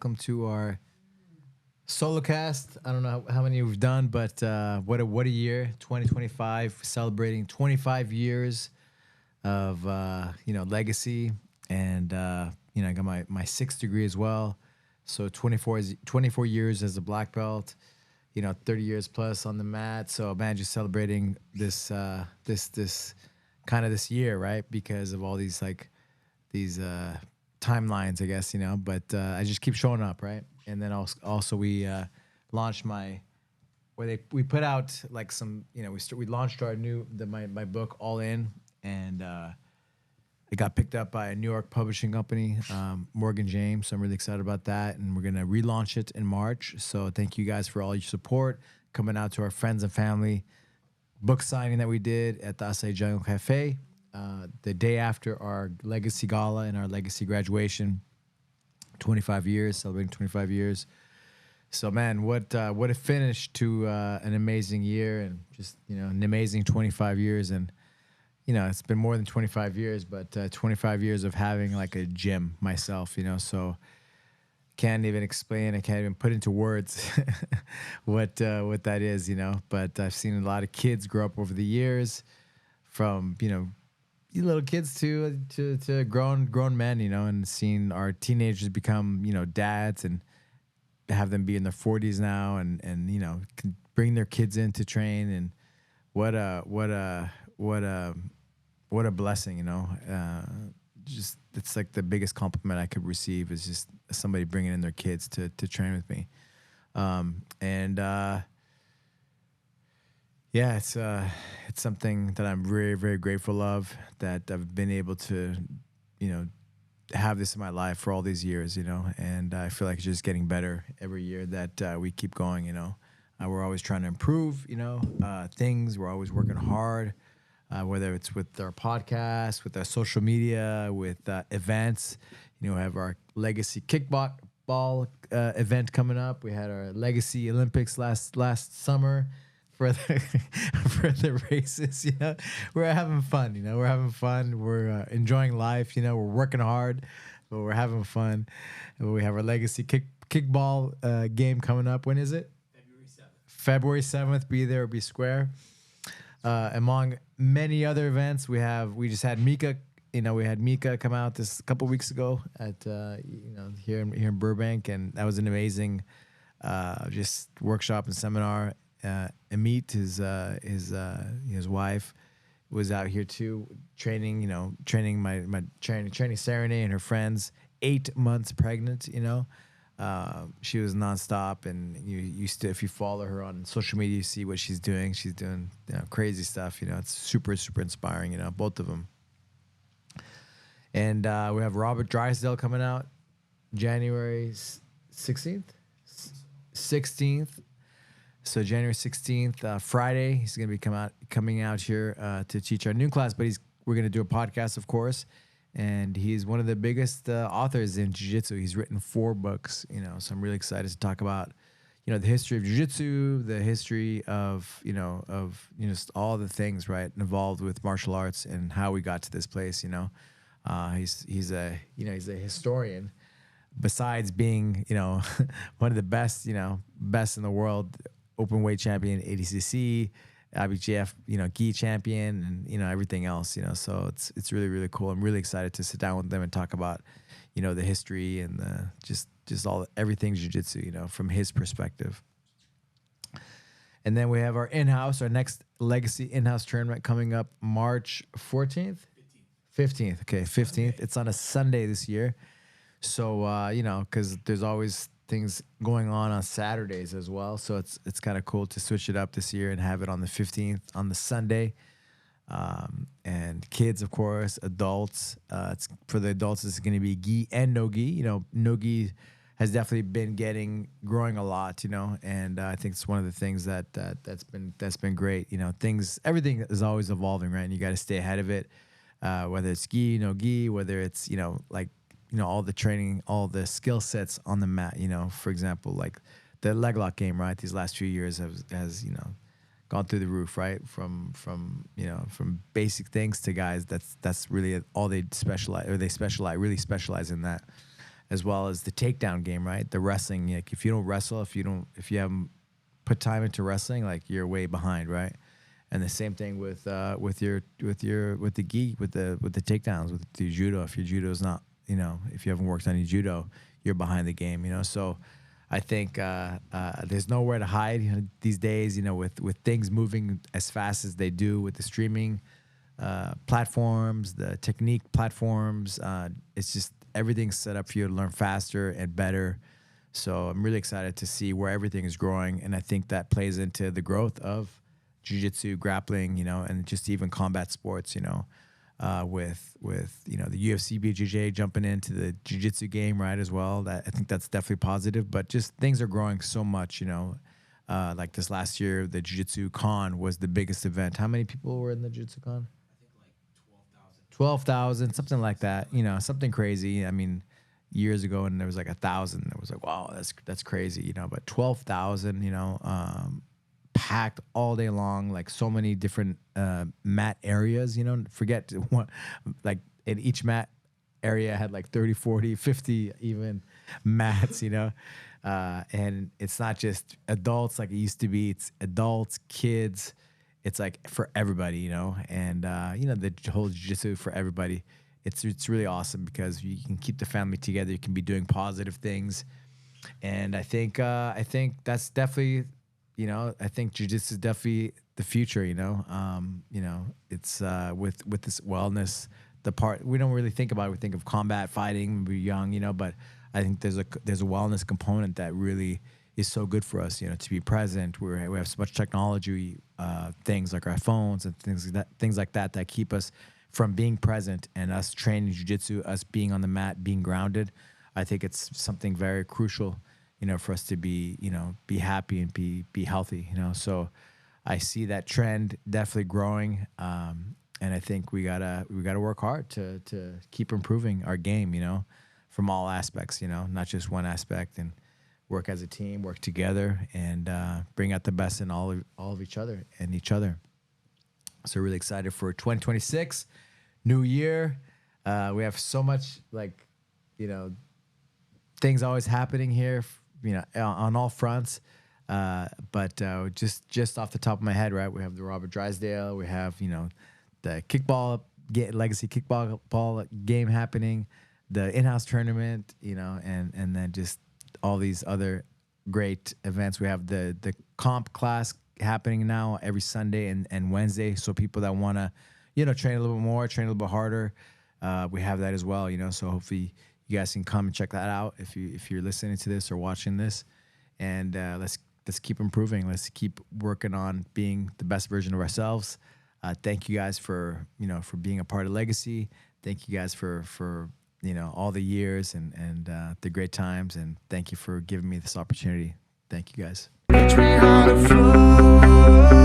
welcome to our SoloCast. I don't know how many we've done, but what a year! 2025, celebrating 25 years of legacy, and I got my sixth degree as well. So 24 years as a black belt. 30 years plus on the mat. So man, just celebrating this this year, right? Because of all these timelines, I guess, but I just keep showing up, right? And then also we launched we put out like some, we launched our my book All In, and it got picked up by a New York publishing company, Morgan James. So I'm really excited about that, and we're gonna relaunch it in March. So thank you guys for all your support, coming out to our friends and family book signing that we did at the Acai Jungle Cafe the day after our legacy gala and our legacy graduation. 25 years, celebrating 25 years. So man, what a finish to an amazing year, and just an amazing 25 years. And it's been more than 25 years, but 25 years of having like a gym myself, so can't even explain, I can't even put into words what that is, but I've seen a lot of kids grow up over the years, from, little kids to grown men, and seeing our teenagers become, dads, and have them be in their 40s now, and can bring their kids in to train. And what a blessing, just, it's like the biggest compliment I could receive, is just somebody bringing in their kids to train with me. Yeah, it's something that I'm very, very grateful of, that I've been able to, have this in my life for all these years, and I feel like it's just getting better every year that we keep going, we're always trying to improve, things. We're always working hard, whether it's with our podcast, with our social media, with events. We have our legacy kickball event coming up. We had our legacy Olympics last summer. For the races, we're having fun. We're having fun. We're enjoying life. We're working hard, but we're having fun. And we have our legacy kickball game coming up. When is it? February 7th. Be there or be square. Among many other events, we just had Mika. We had Mika come out this couple weeks ago at here in Burbank, and that was an amazing just workshop and seminar. Amit, his wife, was out here too, training Serenade and her friends. 8 months pregnant, she was nonstop, and you still, if you follow her on social media, you see what she's doing. She's doing crazy stuff. It's super, super inspiring. Both of them. And we have Robert Drysdale coming out January 16th. So January 16th, Friday, he's going to be coming out here to teach our new class. But we're going to do a podcast, of course. And he's one of the biggest authors in jiu-jitsu. He's written 4 books, so I'm really excited to talk about, the history of jiu-jitsu, the history of just all the things, right, involved with martial arts, and how we got to this place. He's a historian. Besides being, one of the best in the world, open weight champion, ADCC, IBJF, gi champion, and everything else, so it's really, really cool. I'm really excited to sit down with them and talk about, the history and the just everything jiu-jitsu, from his perspective. And then we have our next legacy in-house tournament coming up March 14th? 15th. Okay, 15th. It's on a Sunday this year. So, because there's always things going on Saturdays as well. So it's kind of cool to switch it up this year and have it on the 15th, on the Sunday. And kids, of course, adults. For the adults, it's going to be gi and no gi. No gi has definitely been growing a lot, and I think it's one of the things that's been great. Everything is always evolving, right? And you got to stay ahead of it, whether it's gi, no gi, whether it's, all the training, all the skill sets on the mat, for example, like the leg lock game, right? These last few years has gone through the roof, right? From basic things to guys, that's really all they specialize really specialize in that. as well as the takedown game, right? The wrestling. Like if you don't wrestle, if you haven't put time into wrestling, like you're way behind, right? And the same thing with the gi, with the takedowns, with the judo. If your judo is not, if you haven't worked on your judo, you're behind the game, So I think there's nowhere to hide these days, with things moving as fast as they do with the streaming platforms, the technique platforms. It's just everything's set up for you to learn faster and better. So I'm really excited to see where everything is growing, and I think that plays into the growth of jiu-jitsu, grappling, and just even combat sports, with the UFC, BJJ jumping into the jiu-jitsu game, right, as well. That I think that's definitely positive. But just things are growing so much, like this last year, the Jiu-Jitsu Con was the biggest event. How many people were in the Jiu-Jitsu Con? I think like 12,000, something like that. Something crazy. I mean, years ago, and there was like 1,000. It was like, wow, that's crazy. But 12,000. Packed all day long, like so many different mat areas. Forget what, like in each mat area had like 30, 40, 50 even mats. And it's not just adults like it used to be. It's adults, kids. It's like for everybody, and the whole jiu-jitsu for everybody. It's really awesome because you can keep the family together. You can be doing positive things, and I think that's definitely, I think jiu-jitsu is definitely the future. It's with this wellness, the part we don't really think about it. We think of combat fighting when we're young, but I think there's a wellness component that really is so good for us, to be present. We have so much technology, things like our phones and things like that that keep us from being present, and us training jiu-jitsu, us being on the mat, being grounded. I think it's something very crucial, for us to be, be happy and be healthy, So I see that trend definitely growing, and I think we gotta work hard to keep improving our game, from all aspects, not just one aspect, and work as a team, work together, and bring out the best in all of each other and each other. So really excited for 2026, new year. We have so much things always happening here, on all fronts. But just off the top of my head, right, we have the Robert Drysdale, we have the legacy kickball game happening, the in-house tournament, and then just all these other great events. We have the comp class happening now every Sunday and Wednesday. So people that want to, train a little bit more, train a little bit harder, we have that as well, So hopefully you guys can come and check that out if you're listening to this or watching this. And let's keep improving. Let's keep working on being the best version of ourselves. Thank you guys for being a part of Legacy. Thank you guys for all the years and the great times. And thank you for giving me this opportunity. Thank you guys. Teach me how to flow.